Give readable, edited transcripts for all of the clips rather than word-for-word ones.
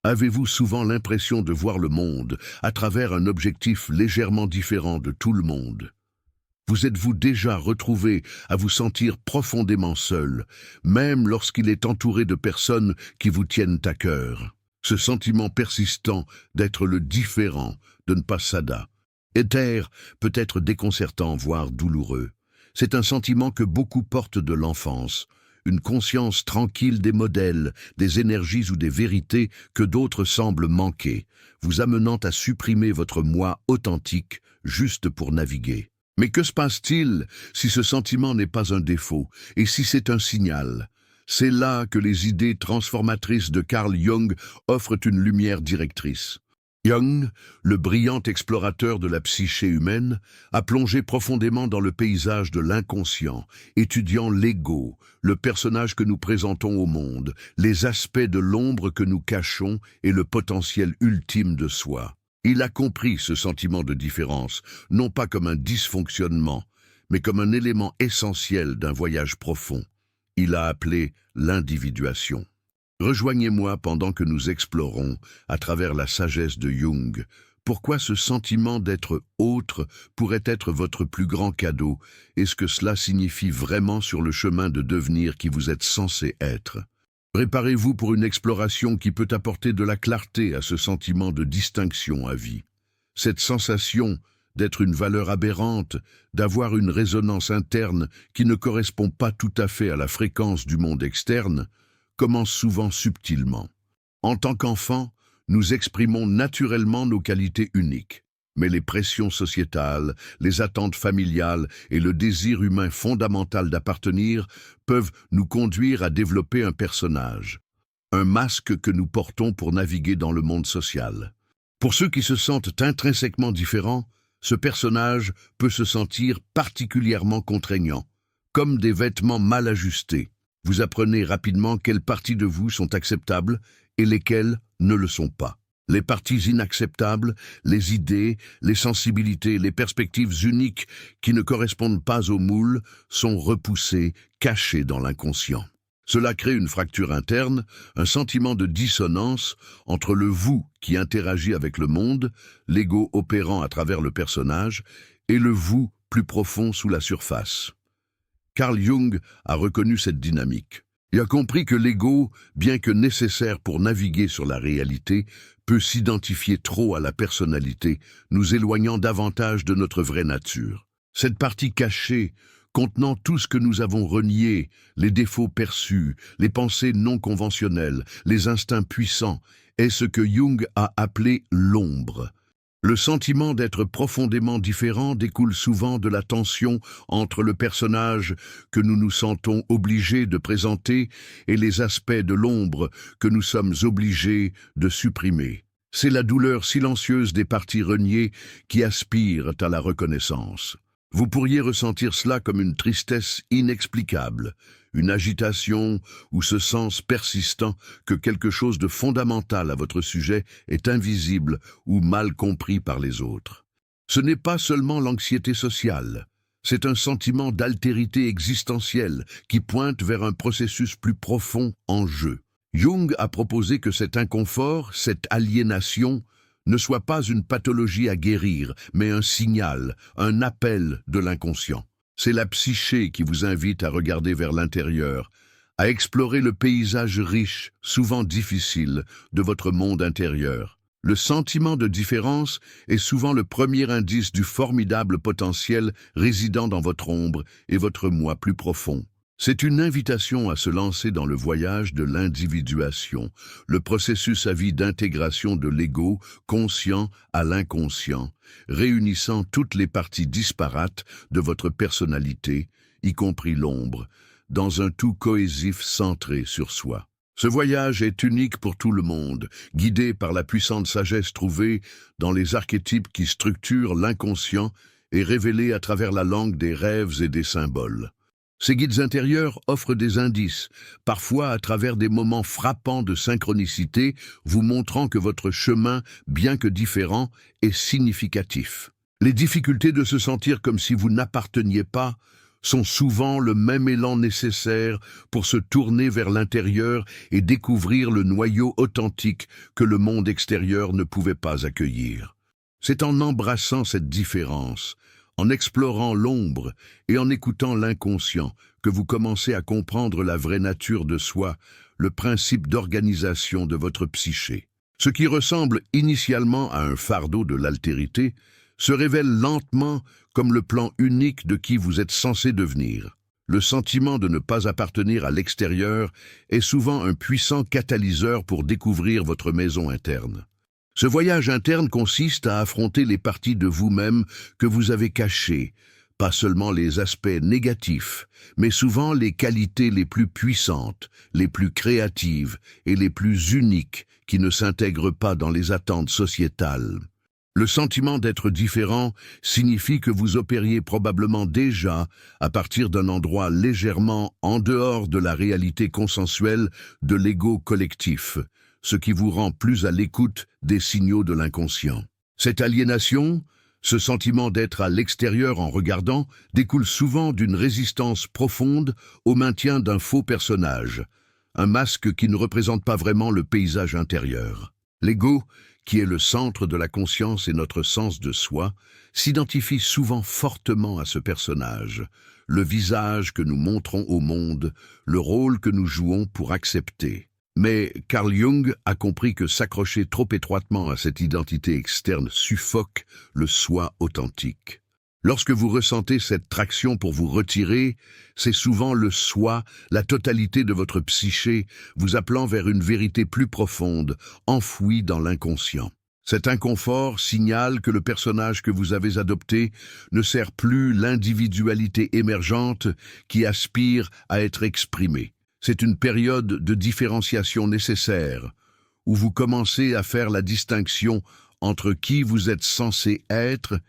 Avez-vous souvent l'impression de voir le monde à travers un objectif légèrement différent de tout le monde? Vous êtes-vous déjà retrouvé à vous sentir profondément seul, même lorsqu'il est entouré de personnes qui vous tiennent à cœur? Ce sentiment persistant d'être le différent, de ne pas s'adapter, peut être déconcertant, voire douloureux. C'est un sentiment que beaucoup portent de l'enfance, une conscience tranquille des modèles, des énergies ou des vérités que d'autres semblent manquer, vous amenant à supprimer votre moi authentique juste pour naviguer. Mais que se passe-t-il si ce sentiment n'est pas un défaut, et si c'est un signal? C'est là que les idées transformatrices de Carl Jung offrent une lumière directrice. Jung, le brillant explorateur de la psyché humaine, a plongé profondément dans le paysage de l'inconscient, étudiant l'ego, le personnage que nous présentons au monde, les aspects de l'ombre que nous cachons et le potentiel ultime de soi. Il a compris ce sentiment de différence, non pas comme un dysfonctionnement, mais comme un élément essentiel d'un voyage profond. Il a appelé l'individuation. Rejoignez-moi pendant que nous explorons, à travers la sagesse de Jung, pourquoi ce sentiment d'être autre pourrait être votre plus grand cadeau et ce que cela signifie vraiment sur le chemin de devenir qui vous êtes censé être. Préparez-vous pour une exploration qui peut apporter de la clarté à ce sentiment de distinction à vie. Cette sensation d'être une valeur aberrante, d'avoir une résonance interne qui ne correspond pas tout à fait à la fréquence du monde externe, commence souvent subtilement. En tant qu'enfant, nous exprimons naturellement nos qualités uniques, mais les pressions sociétales, les attentes familiales et le désir humain fondamental d'appartenir peuvent nous conduire à développer un personnage, un masque que nous portons pour naviguer dans le monde social. Pour ceux qui se sentent intrinsèquement différents, ce personnage peut se sentir particulièrement contraignant, comme des vêtements mal ajustés. Vous apprenez rapidement quelles parties de vous sont acceptables et lesquelles ne le sont pas. Les parties inacceptables, les idées, les sensibilités, les perspectives uniques qui ne correspondent pas au moule sont repoussées, cachées dans l'inconscient. Cela crée une fracture interne, un sentiment de dissonance entre le vous qui interagit avec le monde, l'ego opérant à travers le personnage, et le vous plus profond sous la surface. Carl Jung a reconnu cette dynamique. Il a compris que l'ego, bien que nécessaire pour naviguer sur la réalité, peut s'identifier trop à la personnalité, nous éloignant davantage de notre vraie nature. Cette partie cachée, contenant tout ce que nous avons renié, les défauts perçus, les pensées non conventionnelles, les instincts puissants, est ce que Jung a appelé l'ombre. Le sentiment d'être profondément différent découle souvent de la tension entre le personnage que nous nous sentons obligés de présenter et les aspects de l'ombre que nous sommes obligés de supprimer. C'est la douleur silencieuse des parties reniées qui aspirent à la reconnaissance. Vous pourriez ressentir cela comme une tristesse inexplicable, une agitation ou ce sens persistant que quelque chose de fondamental à votre sujet est invisible ou mal compris par les autres. Ce n'est pas seulement l'anxiété sociale, c'est un sentiment d'altérité existentielle qui pointe vers un processus plus profond en jeu. Jung a proposé que cet inconfort, cette aliénation, ne soit pas une pathologie à guérir, mais un signal, un appel de l'inconscient. C'est la psyché qui vous invite à regarder vers l'intérieur, à explorer le paysage riche, souvent difficile, de votre monde intérieur. Le sentiment de différence est souvent le premier indice du formidable potentiel résidant dans votre ombre et votre moi plus profond. C'est une invitation à se lancer dans le voyage de l'individuation, le processus à vie d'intégration de l'ego conscient à l'inconscient, réunissant toutes les parties disparates de votre personnalité, y compris l'ombre, dans un tout cohésif centré sur soi. Ce voyage est unique pour tout le monde, guidé par la puissante sagesse trouvée dans les archétypes qui structurent l'inconscient et révélés à travers la langue des rêves et des symboles. Ces guides intérieurs offrent des indices, parfois à travers des moments frappants de synchronicité, vous montrant que votre chemin, bien que différent, est significatif. Les difficultés de se sentir comme si vous n'apparteniez pas sont souvent le même élan nécessaire pour se tourner vers l'intérieur et découvrir le noyau authentique que le monde extérieur ne pouvait pas accueillir. C'est en embrassant cette différence, en explorant l'ombre et en écoutant l'inconscient que vous commencez à comprendre la vraie nature de soi, le principe d'organisation de votre psyché. Ce qui ressemble initialement à un fardeau de l'altérité se révèle lentement comme le plan unique de qui vous êtes censé devenir. Le sentiment de ne pas appartenir à l'extérieur est souvent un puissant catalyseur pour découvrir votre maison interne. Ce voyage interne consiste à affronter les parties de vous-même que vous avez cachées, pas seulement les aspects négatifs, mais souvent les qualités les plus puissantes, les plus créatives et les plus uniques qui ne s'intègrent pas dans les attentes sociétales. Le sentiment d'être différent signifie que vous opériez probablement déjà à partir d'un endroit légèrement en dehors de la réalité consensuelle de l'ego collectif, ce qui vous rend plus à l'écoute des signaux de l'inconscient. Cette aliénation, ce sentiment d'être à l'extérieur en regardant, découle souvent d'une résistance profonde au maintien d'un faux personnage, un masque qui ne représente pas vraiment le paysage intérieur. L'ego, qui est le centre de la conscience et notre sens de soi, s'identifie souvent fortement à ce personnage, le visage que nous montrons au monde, le rôle que nous jouons pour accepter. Mais Carl Jung a compris que s'accrocher trop étroitement à cette identité externe suffoque le soi authentique. Lorsque vous ressentez cette traction pour vous retirer, c'est souvent le soi, la totalité de votre psyché, vous appelant vers une vérité plus profonde, enfouie dans l'inconscient. Cet inconfort signale que le personnage que vous avez adopté ne sert plus l'individualité émergente qui aspire à être exprimée. C'est une période de différenciation nécessaire, où vous commencez à faire la distinction entre qui vous êtes censé être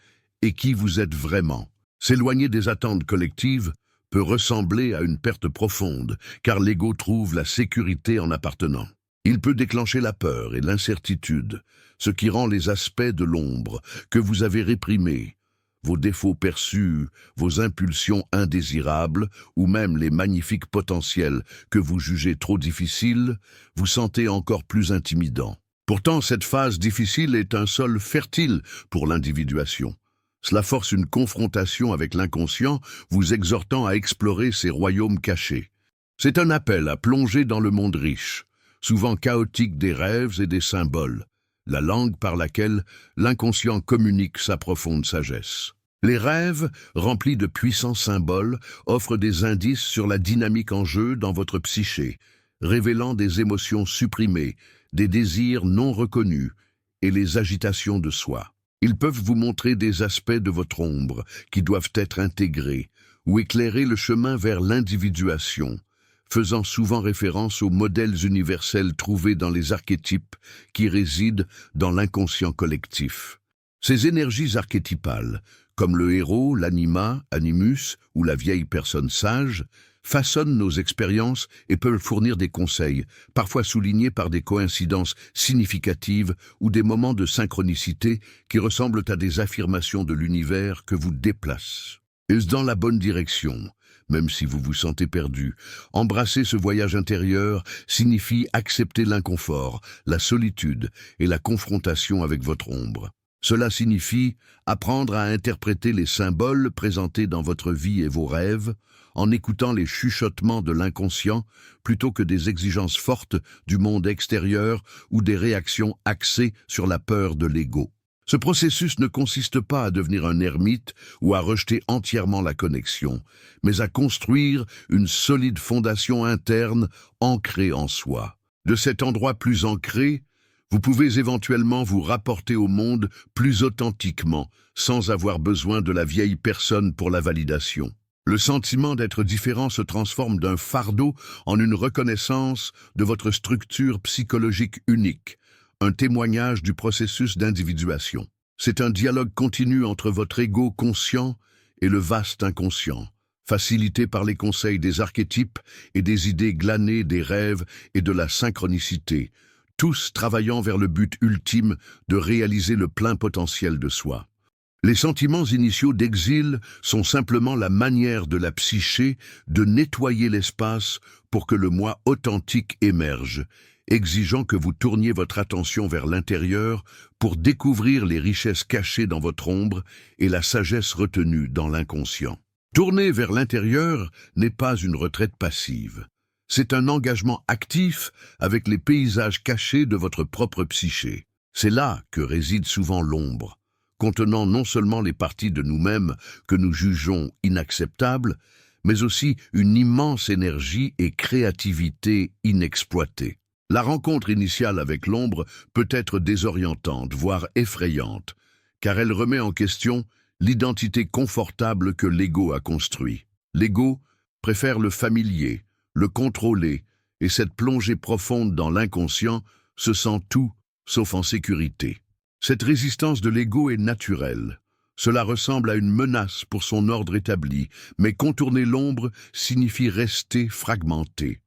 et qui vous êtes vraiment. S'éloigner des attentes collectives peut ressembler à une perte profonde, car l'ego trouve la sécurité en appartenant. Il peut déclencher la peur et l'incertitude, ce qui rend les aspects de l'ombre que vous avez réprimés, vos défauts perçus, vos impulsions indésirables, ou même les magnifiques potentiels que vous jugez trop difficiles, vous sentez encore plus intimidants. Pourtant, cette phase difficile est un sol fertile pour l'individuation. Cela force une confrontation avec l'inconscient, vous exhortant à explorer ces royaumes cachés. C'est un appel à plonger dans le monde riche, souvent chaotique des rêves et des symboles, la langue par laquelle l'inconscient communique sa profonde sagesse. Les rêves, remplis de puissants symboles, offrent des indices sur la dynamique en jeu dans votre psyché, révélant des émotions supprimées, des désirs non reconnus et les agitations de soi. Ils peuvent vous montrer des aspects de votre ombre qui doivent être intégrés ou éclairer le chemin vers l'individuation, faisant souvent référence aux modèles universels trouvés dans les archétypes qui résident dans l'inconscient collectif. Ces énergies archétypales, comme le héros, l'anima, animus ou la vieille personne sage, façonnent nos expériences et peuvent fournir des conseils, parfois soulignés par des coïncidences significatives ou des moments de synchronicité qui ressemblent à des affirmations de l'univers que vous déplacent. Est-ce dans la bonne direction, même si vous vous sentez perdu? Embrasser ce voyage intérieur signifie accepter l'inconfort, la solitude et la confrontation avec votre ombre. Cela signifie apprendre à interpréter les symboles présentés dans votre vie et vos rêves, en écoutant les chuchotements de l'inconscient plutôt que des exigences fortes du monde extérieur ou des réactions axées sur la peur de l'ego. Ce processus ne consiste pas à devenir un ermite ou à rejeter entièrement la connexion, mais à construire une solide fondation interne ancrée en soi. De cet endroit plus ancré, vous pouvez éventuellement vous rapporter au monde plus authentiquement, sans avoir besoin de la vieille personne pour la validation. Le sentiment d'être différent se transforme d'un fardeau en une reconnaissance de votre structure psychologique unique, un témoignage du processus d'individuation. C'est un dialogue continu entre votre ego conscient et le vaste inconscient, facilité par les conseils des archétypes et des idées glanées des rêves et de la synchronicité, tous travaillant vers le but ultime de réaliser le plein potentiel de soi. Les sentiments initiaux d'exil sont simplement la manière de la psyché de nettoyer l'espace pour que le moi authentique émerge, exigeant que vous tourniez votre attention vers l'intérieur pour découvrir les richesses cachées dans votre ombre et la sagesse retenue dans l'inconscient. Tourner vers l'intérieur n'est pas une retraite passive. C'est un engagement actif avec les paysages cachés de votre propre psyché. C'est là que réside souvent l'ombre, contenant non seulement les parties de nous-mêmes que nous jugeons inacceptables, mais aussi une immense énergie et créativité inexploitées. La rencontre initiale avec l'ombre peut être désorientante, voire effrayante, car elle remet en question l'identité confortable que l'ego a construit. L'ego préfère le familier, le contrôler, et cette plongée profonde dans l'inconscient se sent tout sauf en sécurité. Cette résistance de l'ego est naturelle. Cela ressemble à une menace pour son ordre établi, mais contourner l'ombre signifie rester fragmenté.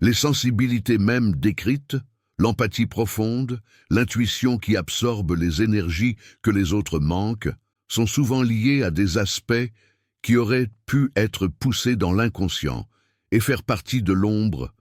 Les sensibilités même décrites, l'empathie profonde, l'intuition qui absorbe les énergies que les autres manquent, sont souvent liées à des aspects qui auraient pu être poussés dans l'inconscient et faire partie de l'ombre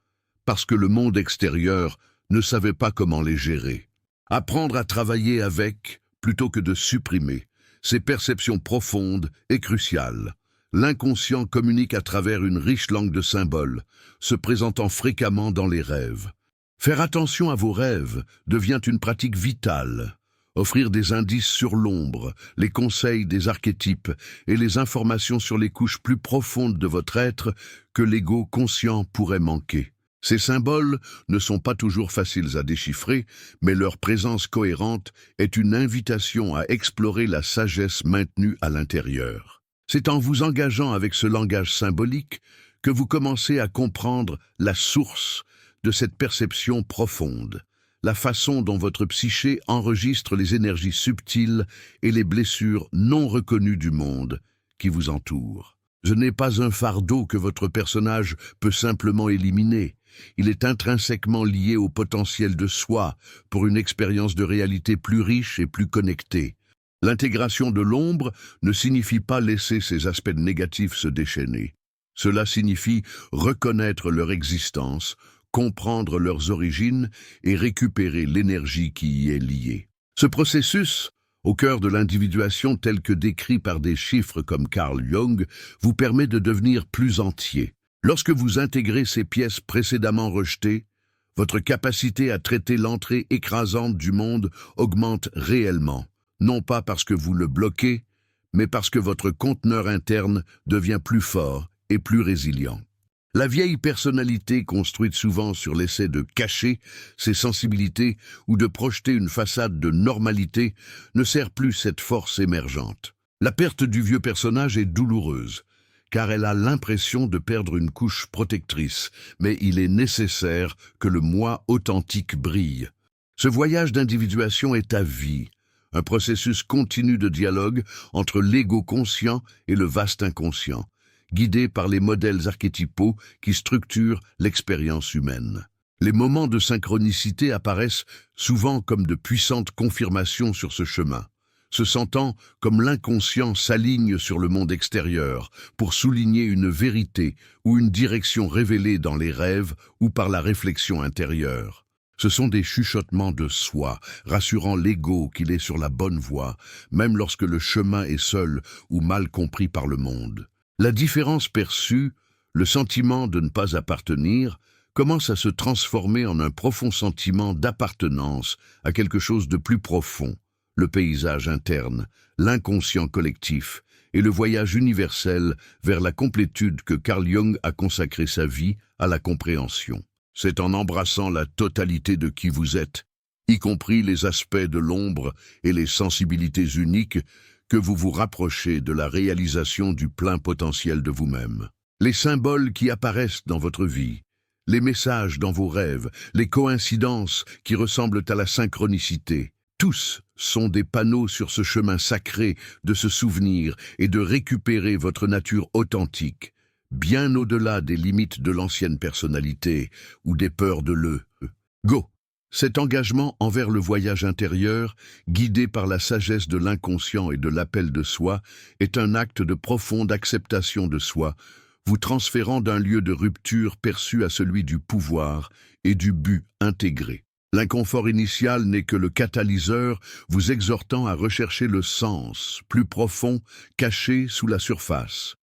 parce que le monde extérieur ne savait pas comment les gérer. Apprendre à travailler avec, plutôt que de supprimer, ces perceptions profondes est crucial. L'inconscient communique à travers une riche langue de symboles, se présentant fréquemment dans les rêves. Faire attention à vos rêves devient une pratique vitale. Offrir des indices sur l'ombre, les conseils des archétypes et les informations sur les couches plus profondes de votre être que l'ego conscient pourrait manquer. Ces symboles ne sont pas toujours faciles à déchiffrer, mais leur présence cohérente est une invitation à explorer la sagesse maintenue à l'intérieur. C'est en vous engageant avec ce langage symbolique que vous commencez à comprendre la source de cette perception profonde, la façon dont votre psyché enregistre les énergies subtiles et les blessures non reconnues du monde qui vous entoure. Ce n'est pas un fardeau que votre personnage peut simplement éliminer. Il est intrinsèquement lié au potentiel de soi pour une expérience de réalité plus riche et plus connectée. L'intégration de l'ombre ne signifie pas laisser ces aspects négatifs se déchaîner. Cela signifie reconnaître leur existence, comprendre leurs origines et récupérer l'énergie qui y est liée. Ce processus, au cœur de l'individuation tel que décrit par des chiffres comme Carl Jung, vous permet de devenir plus entier. Lorsque vous intégrez ces pièces précédemment rejetées, votre capacité à traiter l'entrée écrasante du monde augmente réellement, non pas parce que vous le bloquez, mais parce que votre conteneur interne devient plus fort et plus résilient. La vieille personnalité construite souvent sur l'essai de cacher ses sensibilités ou de projeter une façade de normalité ne sert plus cette force émergente. La perte du vieux personnage est douloureuse, car elle a l'impression de perdre une couche protectrice, mais il est nécessaire que le moi authentique brille. Ce voyage d'individuation est à vie, un processus continu de dialogue entre l'ego conscient et le vaste inconscient, guidé par les modèles archétypaux qui structurent l'expérience humaine. Les moments de synchronicité apparaissent souvent comme de puissantes confirmations sur ce chemin, se sentant comme l'inconscient s'aligne sur le monde extérieur pour souligner une vérité ou une direction révélée dans les rêves ou par la réflexion intérieure. Ce sont des chuchotements de soi, rassurant l'ego qu'il est sur la bonne voie, même lorsque le chemin est seul ou mal compris par le monde. La différence perçue, le sentiment de ne pas appartenir, commence à se transformer en un profond sentiment d'appartenance à quelque chose de plus profond. Le paysage interne, l'inconscient collectif et le voyage universel vers la complétude que Carl Jung a consacré sa vie à la compréhension. C'est en embrassant la totalité de qui vous êtes, y compris les aspects de l'ombre et les sensibilités uniques, que vous vous rapprochez de la réalisation du plein potentiel de vous-même. Les symboles qui apparaissent dans votre vie, les messages dans vos rêves, les coïncidences qui ressemblent à la synchronicité, tous sont des panneaux sur ce chemin sacré de se souvenir et de récupérer votre nature authentique, bien au-delà des limites de l'ancienne personnalité ou des peurs de l'ego. Cet engagement envers le voyage intérieur, guidé par la sagesse de l'inconscient et de l'appel de soi, est un acte de profonde acceptation de soi, vous transférant d'un lieu de rupture perçu à celui du pouvoir et du but intégré. L'inconfort initial n'est que le catalyseur vous exhortant à rechercher le sens, plus profond, caché sous la surface.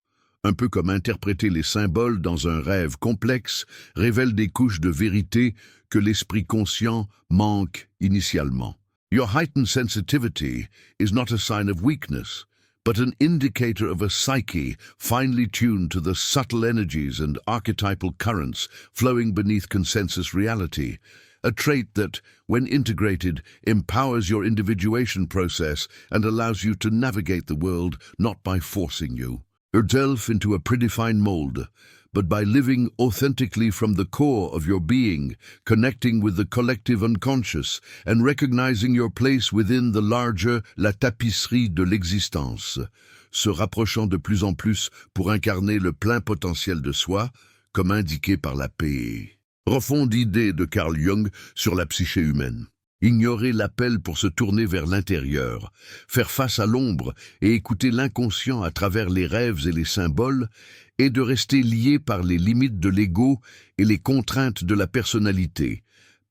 Un peu comme interpréter les symboles dans un rêve complexe révèle des couches de vérité que l'esprit conscient manque initialement. Your heightened sensitivity is not a sign of weakness, but an indicator of a psyche finely tuned to the subtle energies and archetypal currents flowing beneath consensus reality, a trait that, when integrated, empowers your individuation process and allows you to navigate the world not by forcing yourself into a predefined mold, but by living authentically from the core of your being, connecting with the collective unconscious, and recognizing your place within the larger la tapisserie de l'existence, se rapprochant de plus en plus pour incarner le plein potentiel de soi, comme indiqué par la paix. Profonde idée de Carl Jung sur la psyché humaine. Ignorer l'appel pour se tourner vers l'intérieur, faire face à l'ombre et écouter l'inconscient à travers les rêves et les symboles, et de rester lié par les limites de l'ego et les contraintes de la personnalité,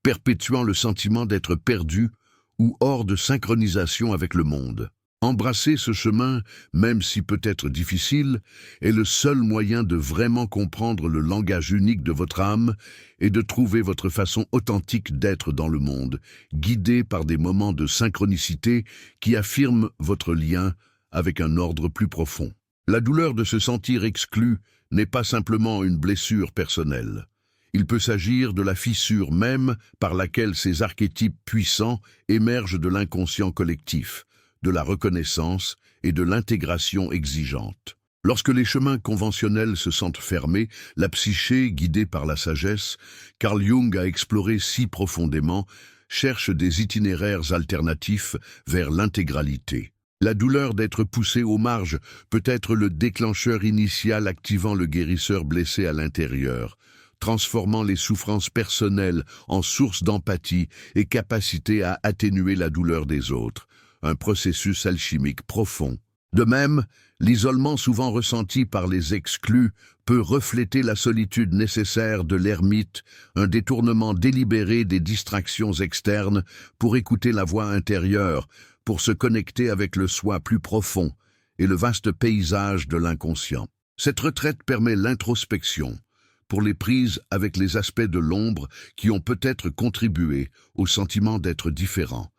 perpétuant le sentiment d'être perdu ou hors de synchronisation avec le monde. Embrasser ce chemin, même si peut-être difficile, est le seul moyen de vraiment comprendre le langage unique de votre âme et de trouver votre façon authentique d'être dans le monde, guidé par des moments de synchronicité qui affirment votre lien avec un ordre plus profond. La douleur de se sentir exclu n'est pas simplement une blessure personnelle. Il peut s'agir de la fissure même par laquelle ces archétypes puissants émergent de l'inconscient collectif, de la reconnaissance et de l'intégration exigeante. Lorsque les chemins conventionnels se sentent fermés, la psyché, guidée par la sagesse, Carl Jung a exploré si profondément, cherche des itinéraires alternatifs vers l'intégralité. La douleur d'être poussé aux marges peut être le déclencheur initial activant le guérisseur blessé à l'intérieur, transformant les souffrances personnelles en source d'empathie et capacité à atténuer la douleur des autres. Un processus alchimique profond. De même, l'isolement souvent ressenti par les exclus peut refléter la solitude nécessaire de l'ermite, un détournement délibéré des distractions externes pour écouter la voix intérieure, pour se connecter avec le soi plus profond et le vaste paysage de l'inconscient. Cette retraite permet l'introspection, pour les prises avec les aspects de l'ombre qui ont peut-être contribué au sentiment d'être différent,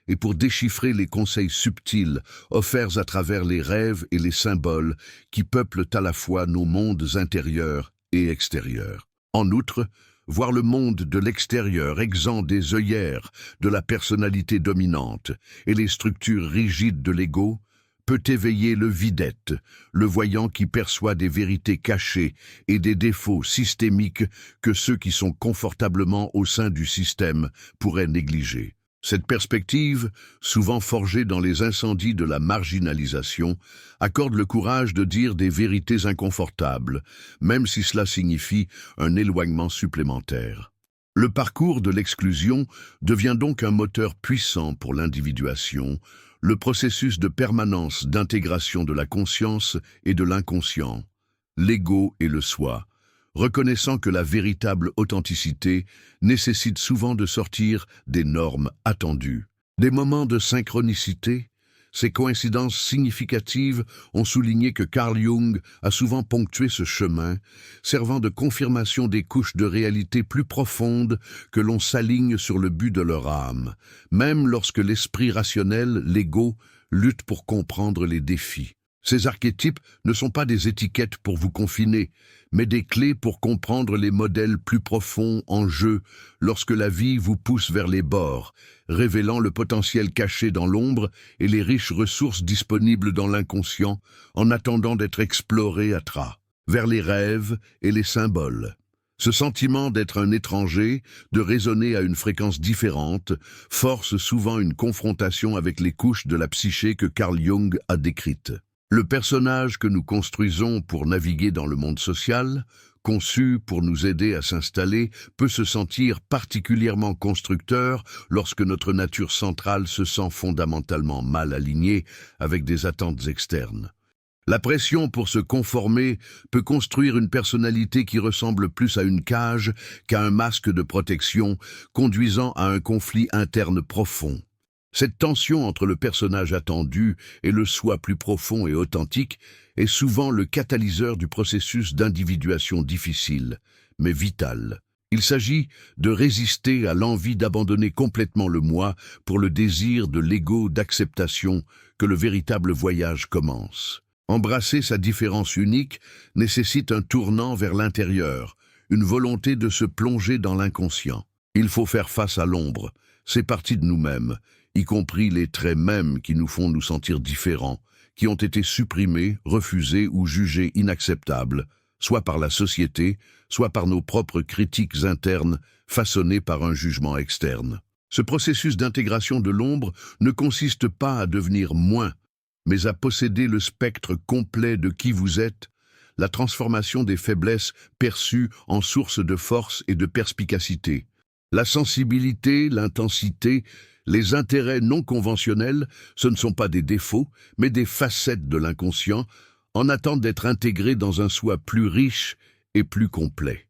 et pour déchiffrer les conseils subtils offerts à travers les rêves et les symboles qui peuplent à la fois nos mondes intérieurs et extérieurs. En outre, voir le monde de l'extérieur exempt des œillères de la personnalité dominante et les structures rigides de l'ego peut éveiller le vidette, le voyant qui perçoit des vérités cachées et des défauts systémiques que ceux qui sont confortablement au sein du système pourraient négliger. Cette perspective, souvent forgée dans les incendies de la marginalisation, accorde le courage de dire des vérités inconfortables, même si cela signifie un éloignement supplémentaire. Le parcours de l'exclusion devient donc un moteur puissant pour l'individuation, le processus de permanence d'intégration de la conscience et de l'inconscient, l'ego et le soi, reconnaissant que la véritable authenticité nécessite souvent de sortir des normes attendues. Des moments de synchronicité, ces coïncidences significatives ont souligné que Carl Jung a souvent ponctué ce chemin, servant de confirmation des couches de réalité plus profondes que l'on s'aligne sur le but de leur âme, même lorsque l'esprit rationnel, l'ego, lutte pour comprendre les défis. Ces archétypes ne sont pas des étiquettes pour vous confiner, mais des clés pour comprendre les modèles plus profonds en jeu lorsque la vie vous pousse vers les bords, révélant le potentiel caché dans l'ombre et les riches ressources disponibles dans l'inconscient en attendant d'être explorés à vers les rêves et les symboles. Ce sentiment d'être un étranger, de résonner à une fréquence différente, force souvent une confrontation avec les couches de la psyché que Carl Jung a décrites. Le personnage que nous construisons pour naviguer dans le monde social, conçu pour nous aider à s'installer, peut se sentir particulièrement constructeur lorsque notre nature centrale se sent fondamentalement mal alignée avec des attentes externes. La pression pour se conformer peut construire une personnalité qui ressemble plus à une cage qu'à un masque de protection, conduisant à un conflit interne profond. Cette tension entre le personnage attendu et le soi plus profond et authentique est souvent le catalyseur du processus d'individuation difficile, mais vital. Il s'agit de résister à l'envie d'abandonner complètement le moi pour le désir de l'ego d'acceptation que le véritable voyage commence. Embrasser sa différence unique nécessite un tournant vers l'intérieur, une volonté de se plonger dans l'inconscient. Il faut faire face à l'ombre, ces parties de nous-mêmes, y compris les traits mêmes qui nous font nous sentir différents, qui ont été supprimés, refusés ou jugés inacceptables, soit par la société, soit par nos propres critiques internes, façonnées par un jugement externe. Ce processus d'intégration de l'ombre ne consiste pas à devenir moins, mais à posséder le spectre complet de qui vous êtes, la transformation des faiblesses perçues en source de force et de perspicacité. La sensibilité, l'intensité, les intérêts non conventionnels, ce ne sont pas des défauts, mais des facettes de l'inconscient, en attente d'être intégrés dans un soi plus riche et plus complet.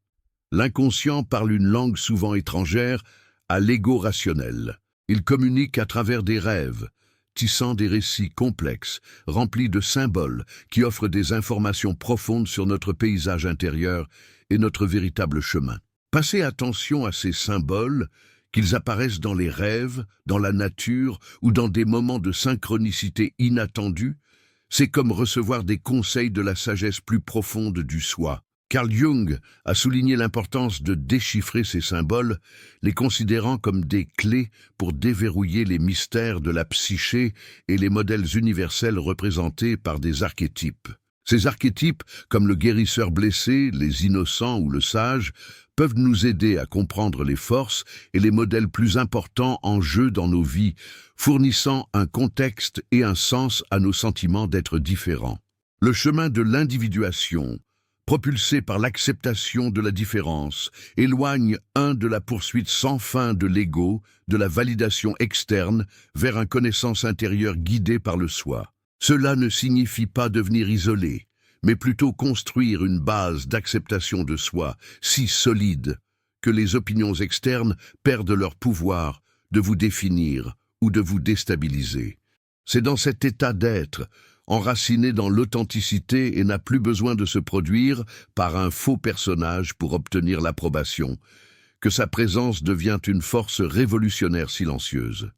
L'inconscient parle une langue souvent étrangère à l'ego rationnel. Il communique à travers des rêves, tissant des récits complexes, remplis de symboles qui offrent des informations profondes sur notre paysage intérieur et notre véritable chemin. Passez attention à ces symboles, qu'ils apparaissent dans les rêves, dans la nature ou dans des moments de synchronicité inattendus, c'est comme recevoir des conseils de la sagesse plus profonde du soi. Carl Jung a souligné l'importance de déchiffrer ces symboles, les considérant comme des clés pour déverrouiller les mystères de la psyché et les modèles universels représentés par des archétypes. Ces archétypes, comme le guérisseur blessé, les innocents ou le sage, peuvent nous aider à comprendre les forces et les modèles plus importants en jeu dans nos vies, fournissant un contexte et un sens à nos sentiments d'être différents. Le chemin de l'individuation, propulsé par l'acceptation de la différence, éloigne de la poursuite sans fin de l'ego, de la validation externe, vers une connaissance intérieure guidée par le soi. Cela ne signifie pas devenir isolé, mais plutôt construire une base d'acceptation de soi si solide que les opinions externes perdent leur pouvoir de vous définir ou de vous déstabiliser. C'est dans cet état d'être, enraciné dans l'authenticité et n'a plus besoin de se produire par un faux personnage pour obtenir l'approbation, que sa présence devient une force révolutionnaire silencieuse.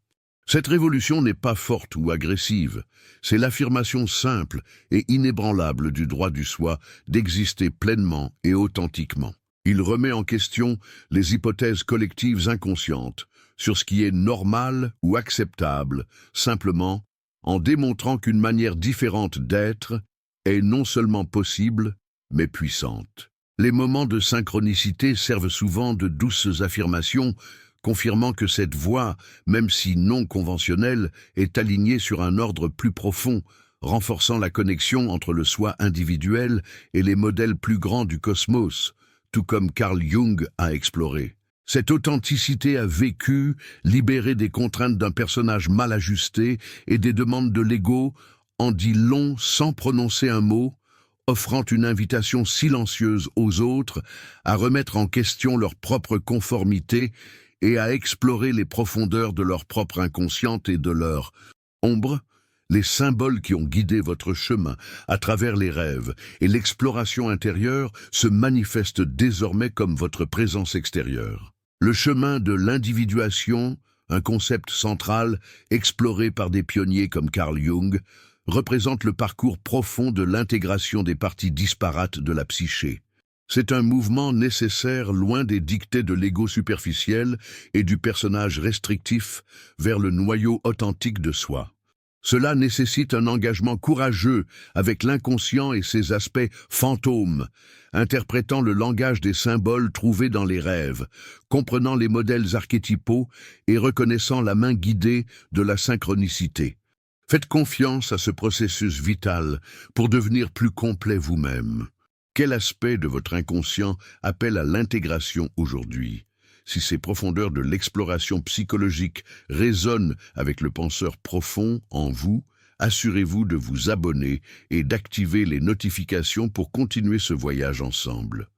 Cette révolution n'est pas forte ou agressive, c'est l'affirmation simple et inébranlable du droit du soi d'exister pleinement et authentiquement. Il remet en question les hypothèses collectives inconscientes sur ce qui est normal ou acceptable, simplement en démontrant qu'une manière différente d'être est non seulement possible, mais puissante. Les moments de synchronicité servent souvent de douces affirmations, confirmant que cette voie, même si non conventionnelle, est alignée sur un ordre plus profond, renforçant la connexion entre le soi individuel et les modèles plus grands du cosmos, tout comme Carl Jung a exploré. Cette authenticité a vécu, libérée des contraintes d'un personnage mal ajusté et des demandes de l'ego, en dit long sans prononcer un mot, offrant une invitation silencieuse aux autres à remettre en question leur propre conformité et à explorer les profondeurs de leur propre inconsciente et de leur ombre, les symboles qui ont guidé votre chemin à travers les rêves et l'exploration intérieure se manifestent désormais comme votre présence extérieure. Le chemin de l'individuation, un concept central exploré par des pionniers comme Carl Jung, représente le parcours profond de l'intégration des parties disparates de la psyché. C'est un mouvement nécessaire loin des dictées de l'ego superficiel et du personnage restrictif vers le noyau authentique de soi. Cela nécessite un engagement courageux avec l'inconscient et ses aspects fantômes, interprétant le langage des symboles trouvés dans les rêves, comprenant les modèles archétypaux et reconnaissant la main guidée de la synchronicité. Faites confiance à ce processus vital pour devenir plus complet vous-même. Quel aspect de votre inconscient appelle à l'intégration aujourd'hui? Si ces profondeurs de l'exploration psychologique résonnent avec le penseur profond en vous, assurez-vous de vous abonner et d'activer les notifications pour continuer ce voyage ensemble.